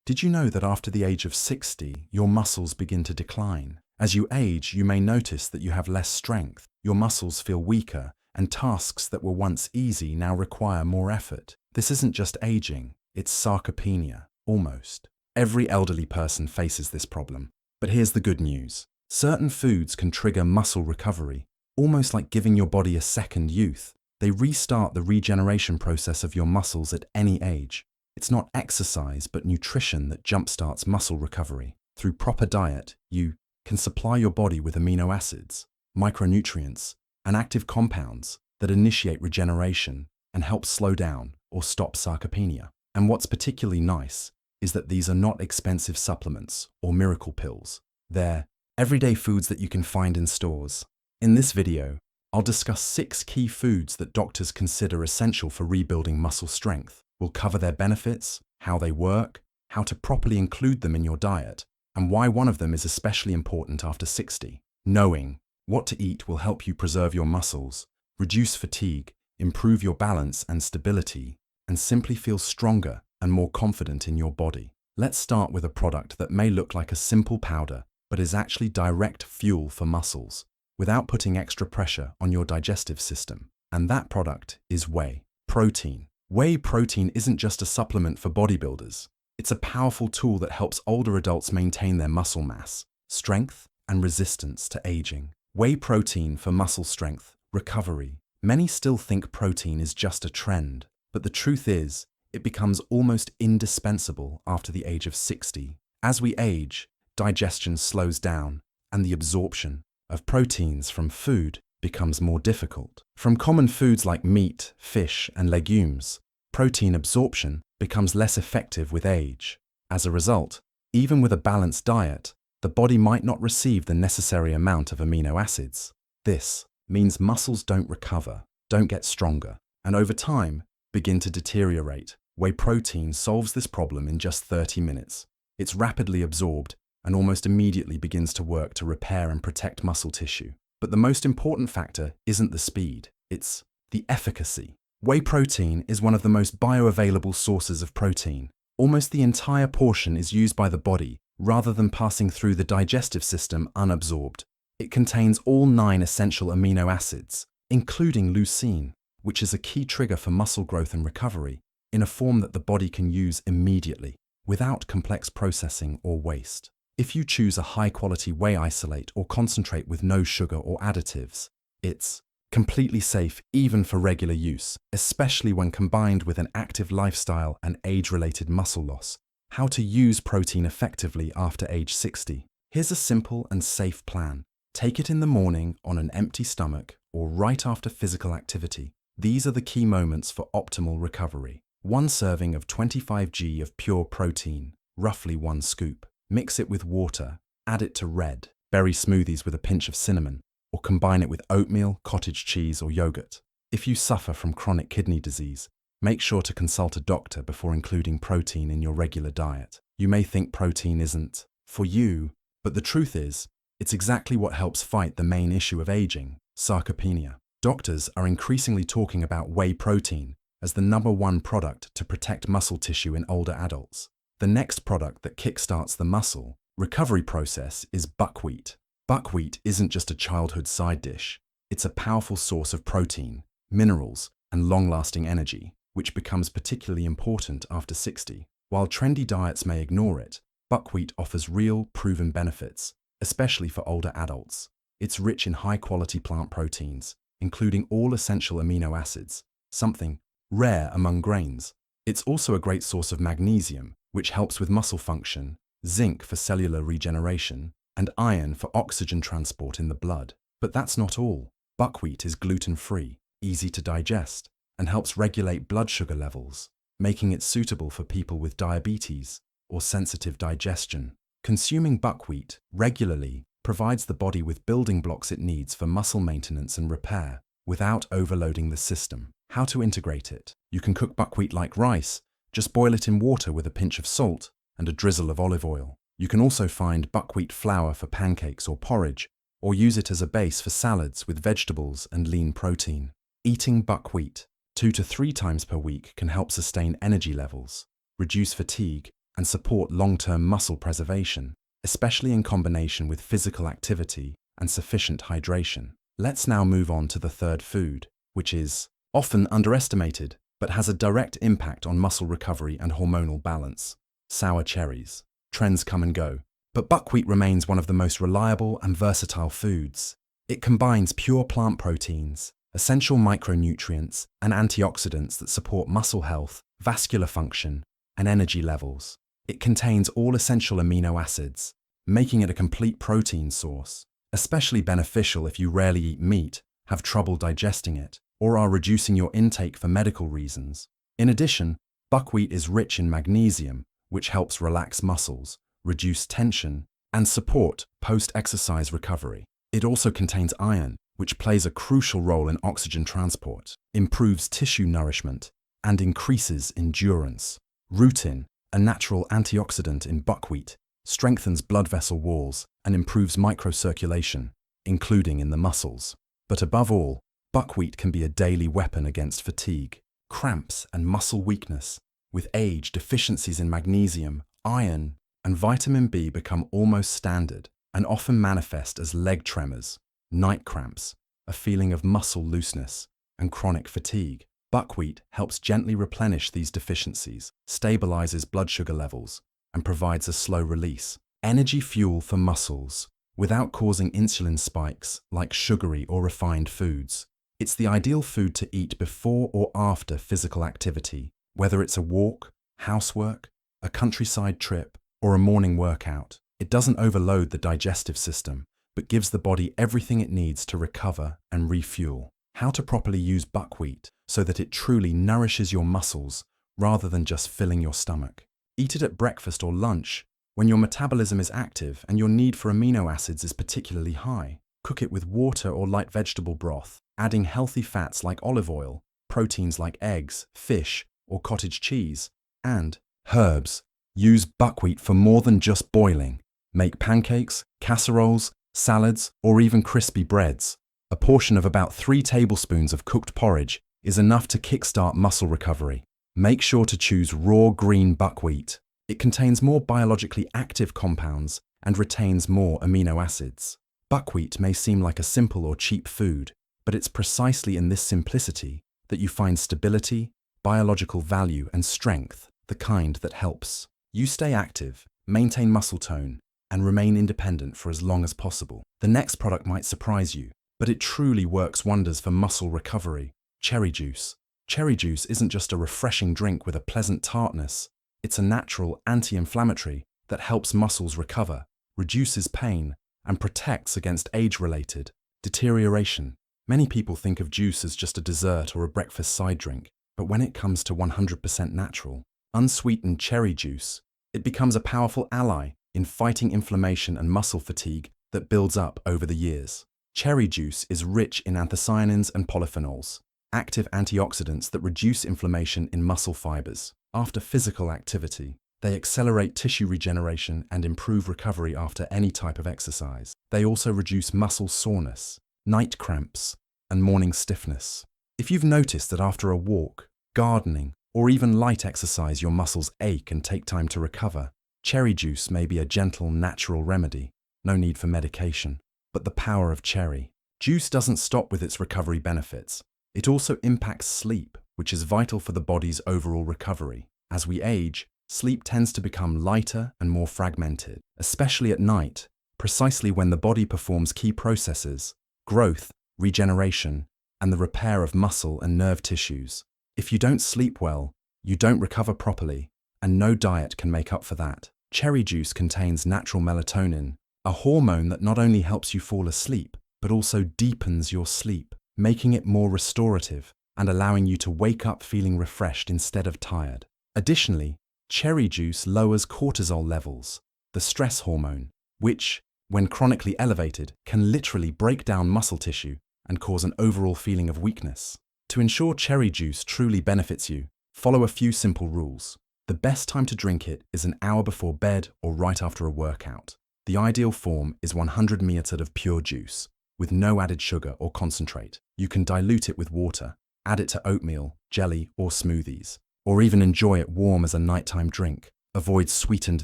Did you know that after the age of 60, your muscles begin to decline? As you age, you may notice that you have less strength, your muscles feel weaker, and tasks that were once easy now require more effort. This isn't just aging, it's sarcopenia, almost. Every elderly person faces this problem. But here's the good news. Certain foods can trigger muscle recovery, almost like giving your body a second youth. They restart the regeneration process of your muscles at any age. It's not exercise, but nutrition that jumpstarts muscle recovery. Through proper diet, you can supply your body with amino acids, micronutrients, and active compounds that initiate regeneration and help slow down or stop sarcopenia. And what's particularly nice is that these are not expensive supplements or miracle pills. They're everyday foods that you can find in stores. In this video, I'll discuss 6 key foods that doctors consider essential for rebuilding muscle strength. We'll cover their benefits, how they work, how to properly include them in your diet, and why one of them is especially important after 60. Knowing what to eat will help you preserve your muscles, reduce fatigue, improve your balance and stability, and simply feel stronger and more confident in your body. Let's start with a product that may look like a simple powder, but is actually direct fuel for muscles, without putting extra pressure on your digestive system. And that product is whey protein. Whey protein isn't just a supplement for bodybuilders. It's a powerful tool that helps older adults maintain their muscle mass, strength, and resistance to aging. Whey protein for muscle strength, recovery. Many still think protein is just a trend, but the truth is, it becomes almost indispensable after the age of 60. As we age, digestion slows down, and the absorption of proteins from food becomes more difficult. From common foods like meat, fish, and legumes, protein absorption becomes less effective with age. As a result, even with a balanced diet, the body might not receive the necessary amount of amino acids. This means muscles don't recover, don't get stronger, and over time, begin to deteriorate. Whey protein solves this problem in just 30 minutes. It's rapidly absorbed and almost immediately begins to work to repair and protect muscle tissue. But the most important factor isn't the speed, it's the efficacy. Whey protein is one of the most bioavailable sources of protein. Almost the entire portion is used by the body rather than passing through the digestive system unabsorbed. It contains all 9 essential amino acids, including leucine, which is a key trigger for muscle growth and recovery, in a form that the body can use immediately, without complex processing or waste. If you choose a high-quality whey isolate or concentrate with no sugar or additives, it's completely safe even for regular use, especially when combined with an active lifestyle and age-related muscle loss. How to use protein effectively after age 60. Here's a simple and safe plan. Take it in the morning on an empty stomach or right after physical activity. These are the key moments for optimal recovery. 1 serving of 25 g of pure protein, roughly 1 scoop. Mix it with water, add it to red, berry smoothies with a pinch of cinnamon, or combine it with oatmeal, cottage cheese, or yogurt. If you suffer from chronic kidney disease, make sure to consult a doctor before including protein in your regular diet. You may think protein isn't for you, but the truth is, it's exactly what helps fight the main issue of aging, sarcopenia. Doctors are increasingly talking about whey protein as the #1 product to protect muscle tissue in older adults. The next product that kickstarts the muscle recovery process is buckwheat. Buckwheat isn't just a childhood side dish. It's a powerful source of protein, minerals, and long-lasting energy, which becomes particularly important after 60. While trendy diets may ignore it, buckwheat offers real, proven benefits, especially for older adults. It's rich in high-quality plant proteins, including all essential amino acids, something rare among grains. It's also a great source of magnesium, which helps with muscle function, zinc for cellular regeneration, and iron for oxygen transport in the blood. But that's not all. Buckwheat is gluten-free, easy to digest, and helps regulate blood sugar levels, making it suitable for people with diabetes or sensitive digestion. Consuming buckwheat regularly provides the body with building blocks it needs for muscle maintenance and repair, without overloading the system. How to integrate it? You can cook buckwheat like rice. Just boil it in water with a pinch of salt and a drizzle of olive oil. You can also find buckwheat flour for pancakes or porridge, or use it as a base for salads with vegetables and lean protein. Eating buckwheat 2 to 3 times per week can help sustain energy levels, reduce fatigue, and support long-term muscle preservation, especially in combination with physical activity and sufficient hydration. Let's now move on to the third food, which is often underestimated but has a direct impact on muscle recovery and hormonal balance: sour cherries. Trends come and go, but buckwheat remains one of the most reliable and versatile foods. It combines pure plant proteins, essential micronutrients, and antioxidants that support muscle health, vascular function, and energy levels. It contains all essential amino acids, making it a complete protein source, especially beneficial if you rarely eat meat, have trouble digesting it, or are reducing your intake for medical reasons. In addition, buckwheat is rich in magnesium, which helps relax muscles, reduce tension, and support post-exercise recovery. It also contains iron, which plays a crucial role in oxygen transport, improves tissue nourishment, and increases endurance. Rutin, a natural antioxidant in buckwheat, strengthens blood vessel walls and improves microcirculation, including in the muscles. But above all, buckwheat can be a daily weapon against fatigue, cramps, and muscle weakness. With age, deficiencies in magnesium, iron, and vitamin B become almost standard and often manifest as leg tremors, night cramps, a feeling of muscle looseness, and chronic fatigue. Buckwheat helps gently replenish these deficiencies, stabilizes blood sugar levels, and provides a slow release, energy fuel for muscles, without causing insulin spikes like sugary or refined foods. It's the ideal food to eat before or after physical activity, whether it's a walk, housework, a countryside trip, or a morning workout. It doesn't overload the digestive system, but gives the body everything it needs to recover and refuel. How to properly use buckwheat so that it truly nourishes your muscles rather than just filling your stomach. Eat it at breakfast or lunch when your metabolism is active and your need for amino acids is particularly high. Cook it with water or light vegetable broth, adding healthy fats like olive oil, proteins like eggs, fish, or cottage cheese, and herbs. Use buckwheat for more than just boiling. Make pancakes, casseroles, salads, or even crispy breads. A portion of about 3 tablespoons of cooked porridge is enough to kickstart muscle recovery. Make sure to choose raw green buckwheat. It contains more biologically active compounds and retains more amino acids. Buckwheat may seem like a simple or cheap food, but it's precisely in this simplicity that you find stability, biological value, and strength, the kind that helps you stay active, maintain muscle tone, and remain independent for as long as possible. The next product might surprise you, but it truly works wonders for muscle recovery: cherry juice. Cherry juice isn't just a refreshing drink with a pleasant tartness. It's a natural anti-inflammatory that helps muscles recover, reduces pain, and protects against age-related deterioration. Many people think of juice as just a dessert or a breakfast side drink, but when it comes to 100% natural, unsweetened cherry juice, it becomes a powerful ally in fighting inflammation and muscle fatigue that builds up over the years. Cherry juice is rich in anthocyanins and polyphenols, active antioxidants that reduce inflammation in muscle fibers. After physical activity, they accelerate tissue regeneration and improve recovery after any type of exercise. They also reduce muscle soreness, night cramps, and morning stiffness. If you've noticed that after a walk, gardening, or even light exercise your muscles ache and take time to recover, cherry juice may be a gentle, natural remedy. No need for medication. But the power of cherry juice doesn't stop with its recovery benefits. It also impacts sleep, which is vital for the body's overall recovery. As we age, sleep tends to become lighter and more fragmented, especially at night, precisely when the body performs key processes: growth, regeneration, and the repair of muscle and nerve tissues. If you don't sleep well, you don't recover properly, and no diet can make up for that. Cherry juice contains natural melatonin, a hormone that not only helps you fall asleep, but also deepens your sleep, making it more restorative and allowing you to wake up feeling refreshed instead of tired. Additionally, cherry juice lowers cortisol levels, the stress hormone, which, when chronically elevated, can literally break down muscle tissue and cause an overall feeling of weakness. To ensure cherry juice truly benefits you, follow a few simple rules. The best time to drink it is an hour before bed or right after a workout. The ideal form is 100 ml of pure juice, with no added sugar or concentrate. You can dilute it with water, add it to oatmeal, jelly, or smoothies, or even enjoy it warm as a nighttime drink. Avoid sweetened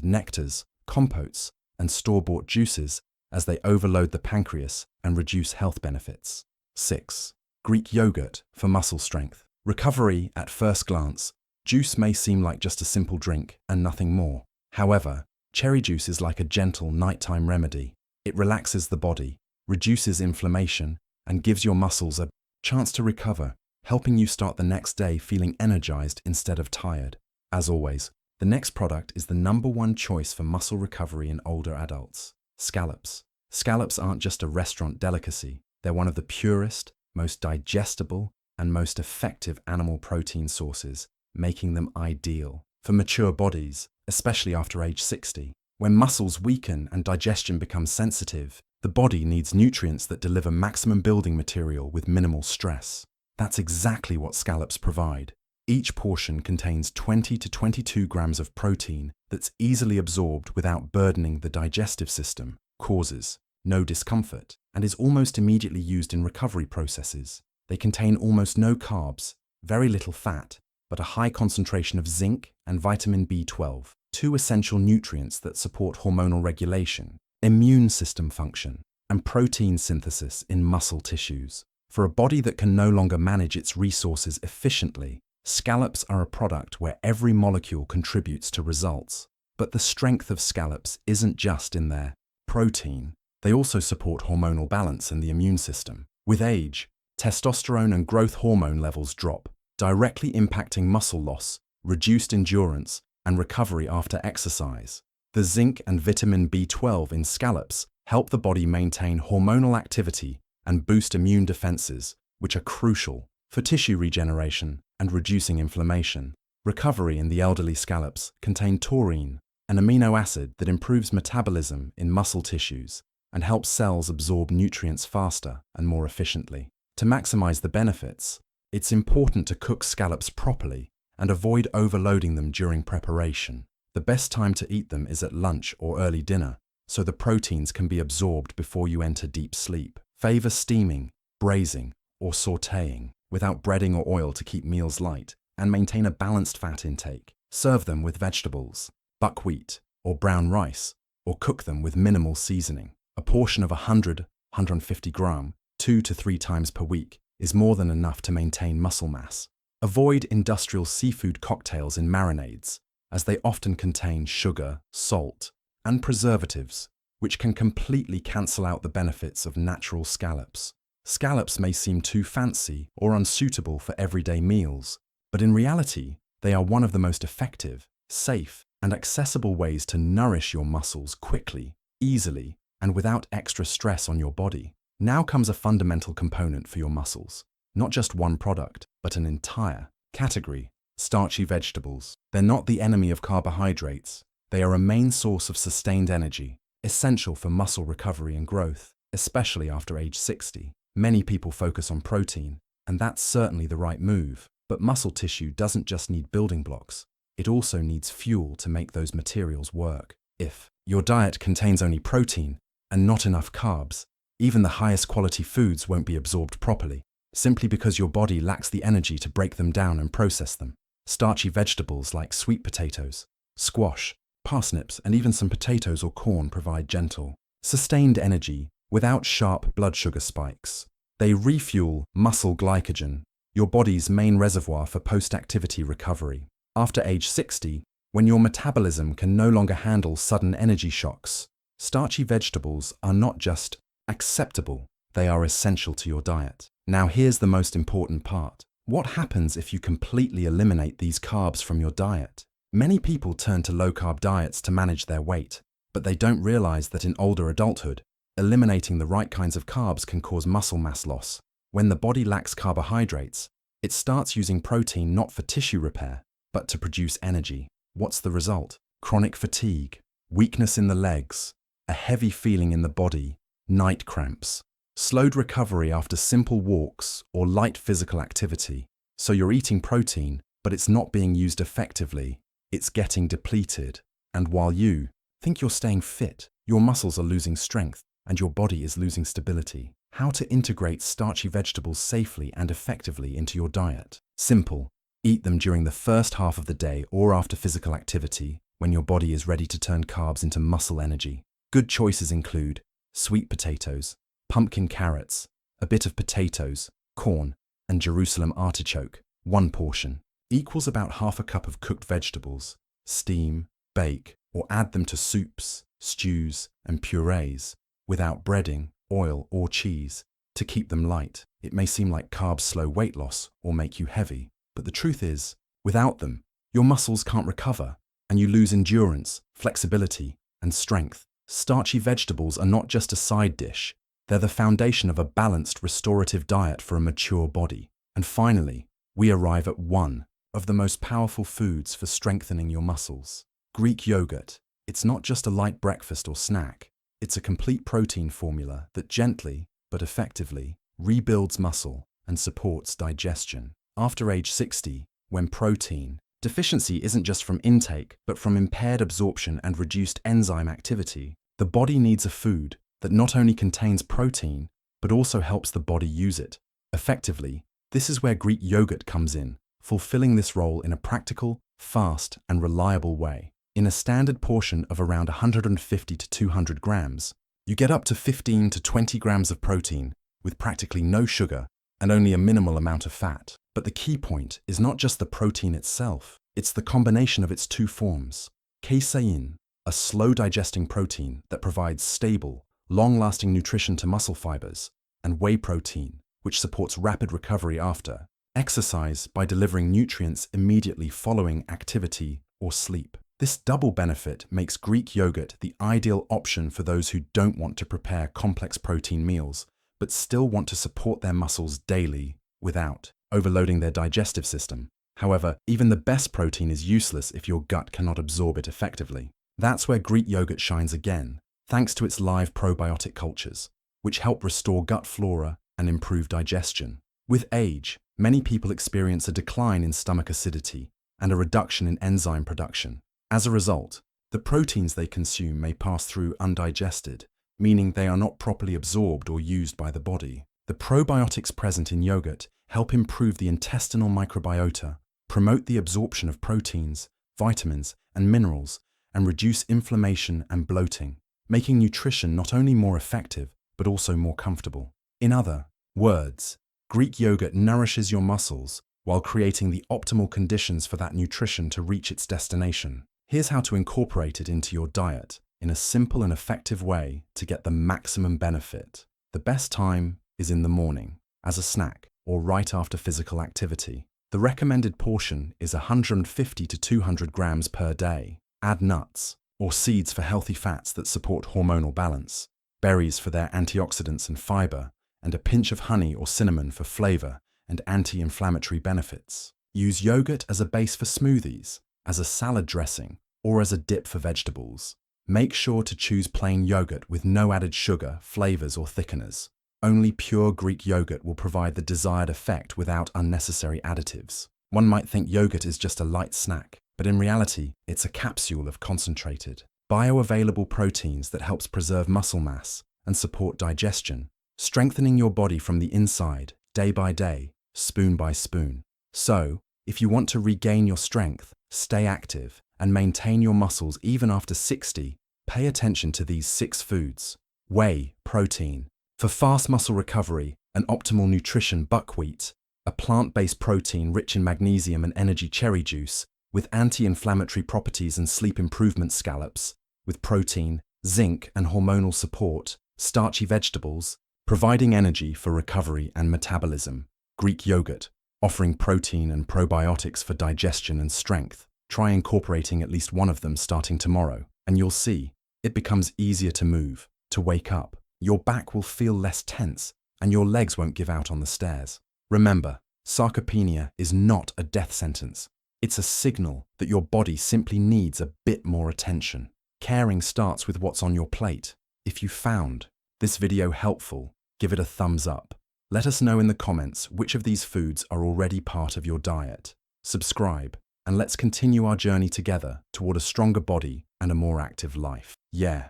nectars, compotes, and store-bought juices as they overload the pancreas and reduce health benefits. 6. Greek yogurt for muscle strength. Recovery at first glance. Juice may seem like just a simple drink and nothing more. However, cherry juice is like a gentle nighttime remedy. It relaxes the body, reduces inflammation, and gives your muscles a chance to recover, helping you start the next day feeling energized instead of tired. As always, the next product is the #1 choice for muscle recovery in older adults: scallops. Scallops aren't just a restaurant delicacy. They're one of the purest, most digestible, and most effective animal protein sources, making them ideal for mature bodies, especially after age 60. When muscles weaken and digestion becomes sensitive, the body needs nutrients that deliver maximum building material with minimal stress. That's exactly what scallops provide. Each portion contains 20 to 22 grams of protein that's easily absorbed without burdening the digestive system, causes no discomfort, and is almost immediately used in recovery processes. They contain almost no carbs, very little fat, but a high concentration of zinc and vitamin B12, two essential nutrients that support hormonal regulation, immune system function, and protein synthesis in muscle tissues. For a body that can no longer manage its resources efficiently, scallops are a product where every molecule contributes to results. But the strength of scallops isn't just in their protein. They also support hormonal balance in the immune system. With age, testosterone and growth hormone levels drop, directly impacting muscle loss, reduced endurance, and recovery after exercise. The zinc and vitamin B12 in scallops help the body maintain hormonal activity and boost immune defenses, which are crucial for tissue regeneration and reducing inflammation. Recovery in the elderly scallops contain taurine, an amino acid that improves metabolism in muscle tissues and helps cells absorb nutrients faster and more efficiently. To maximize the benefits, it's important to cook scallops properly and avoid overloading them during preparation. The best time to eat them is at lunch or early dinner, so the proteins can be absorbed before you enter deep sleep. Favor steaming, braising, or sautéing without breading or oil to keep meals light and maintain a balanced fat intake. Serve them with vegetables, buckwheat, or brown rice, or cook them with minimal seasoning. A portion of 100–150 gram, 2 to 3 times per week, is more than enough to maintain muscle mass. Avoid industrial seafood cocktails in marinades, as they often contain sugar, salt, and preservatives, which can completely cancel out the benefits of natural scallops. Scallops may seem too fancy or unsuitable for everyday meals, but in reality, they are one of the most effective, safe, and accessible ways to nourish your muscles quickly, easily, and without extra stress on your body. Now comes a fundamental component for your muscles. Not just one product, but an entire category: starchy vegetables. They're not the enemy of carbohydrates. They are a main source of sustained energy, essential for muscle recovery and growth, especially after age 60. Many people focus on protein, and that's certainly the right move. But muscle tissue doesn't just need building blocks. It also needs fuel to make those materials work. If your diet contains only protein and not enough carbs, even the highest quality foods won't be absorbed properly, simply because your body lacks the energy to break them down and process them. Starchy vegetables like sweet potatoes, squash, parsnips, and even some potatoes or corn provide gentle, sustained energy without sharp blood sugar spikes. They refuel muscle glycogen, your body's main reservoir for post-activity recovery. After age 60, when your metabolism can no longer handle sudden energy shocks, starchy vegetables are not just acceptable, they are essential to your diet. Now here's the most important part. What happens if you completely eliminate these carbs from your diet? Many people turn to low-carb diets to manage their weight, but they don't realize that in older adulthood, eliminating the right kinds of carbs can cause muscle mass loss. When the body lacks carbohydrates, it starts using protein not for tissue repair, but to produce energy. What's the result? Chronic fatigue, weakness in the legs, a heavy feeling in the body, night cramps, slowed recovery after simple walks or light physical activity. So you're eating protein, but it's not being used effectively. It's getting depleted. And while you think you're staying fit, your muscles are losing strength and your body is losing stability. How to integrate starchy vegetables safely and effectively into your diet? Simple. Eat them during the first half of the day or after physical activity, when your body is ready to turn carbs into muscle energy. Good choices include sweet potatoes, pumpkin carrots, a bit of potatoes, corn, and Jerusalem artichoke. 1 portion equals about half a cup of cooked vegetables. Steam, bake, or add them to soups, stews, and purees without breading, oil, or cheese to keep them light. It may seem like carbs slow weight loss or make you heavy, but the truth is, without them, your muscles can't recover and you lose endurance, flexibility, and strength. Starchy vegetables are not just a side dish, they're the foundation of a balanced, restorative diet for a mature body. And finally, we arrive at one of the most powerful foods for strengthening your muscles. Greek yogurt. It's not just a light breakfast or snack, it's a complete protein formula that gently, but effectively, rebuilds muscle and supports digestion. After age 60, when protein deficiency isn't just from intake, but from impaired absorption and reduced enzyme activity, the body needs a food that not only contains protein, but also helps the body use it effectively. This is where Greek yogurt comes in, fulfilling this role in a practical, fast, and reliable way. In a standard portion of around 150 to 200 grams, you get up to 15 to 20 grams of protein with practically no sugar and only a minimal amount of fat. But the key point is not just the protein itself, it's the combination of its 2 forms. Casein, a slow-digesting protein that provides stable, long-lasting nutrition to muscle fibers, and whey protein, which supports rapid recovery after exercise by delivering nutrients immediately following activity or sleep. This double benefit makes Greek yogurt the ideal option for those who don't want to prepare complex protein meals, but still want to support their muscles daily without overloading their digestive system. However, even the best protein is useless if your gut cannot absorb it effectively. That's where Greek yogurt shines again, thanks to its live probiotic cultures, which help restore gut flora and improve digestion. With age, many people experience a decline in stomach acidity and a reduction in enzyme production. As a result, the proteins they consume may pass through undigested, meaning they are not properly absorbed or used by the body. The probiotics present in yogurt help improve the intestinal microbiota, promote the absorption of proteins, vitamins, and minerals, and reduce inflammation and bloating, making nutrition not only more effective, but also more comfortable. In other words, Greek yogurt nourishes your muscles while creating the optimal conditions for that nutrition to reach its destination. Here's how to incorporate it into your diet in a simple and effective way to get the maximum benefit. The best time is in the morning, as a snack, or right after physical activity. The recommended portion is 150 to 200 grams per day. Add nuts or seeds for healthy fats that support hormonal balance, berries for their antioxidants and fiber, and a pinch of honey or cinnamon for flavor and anti-inflammatory benefits. Use yogurt as a base for smoothies, as a salad dressing, or as a dip for vegetables. Make sure to choose plain yogurt with no added sugar, flavors, or thickeners. Only pure Greek yogurt will provide the desired effect without unnecessary additives. One might think yogurt is just a light snack, but in reality, it's a capsule of concentrated, bioavailable proteins that helps preserve muscle mass and support digestion, strengthening your body from the inside, day by day, spoon by spoon. So, if you want to regain your strength, stay active, and maintain your muscles even after 60, pay attention to these 6 foods. Whey protein. For fast muscle recovery and optimal nutrition, buckwheat, a plant-based protein rich in magnesium and energy, cherry juice, with anti-inflammatory properties and sleep improvement, scallops, with protein, zinc, and hormonal support, starchy vegetables, providing energy for recovery and metabolism. Greek yogurt, offering protein and probiotics for digestion and strength. Try incorporating at least one of them starting tomorrow, and you'll see it becomes easier to move, to wake up. Your back will feel less tense, and your legs won't give out on the stairs. Remember, sarcopenia is not a death sentence. It's a signal that your body simply needs a bit more attention. Caring starts with what's on your plate. If you found this video helpful, give it a thumbs up. Let us know in the comments which of these foods are already part of your diet. Subscribe, and let's continue our journey together toward a stronger body and a more active life. Yeah,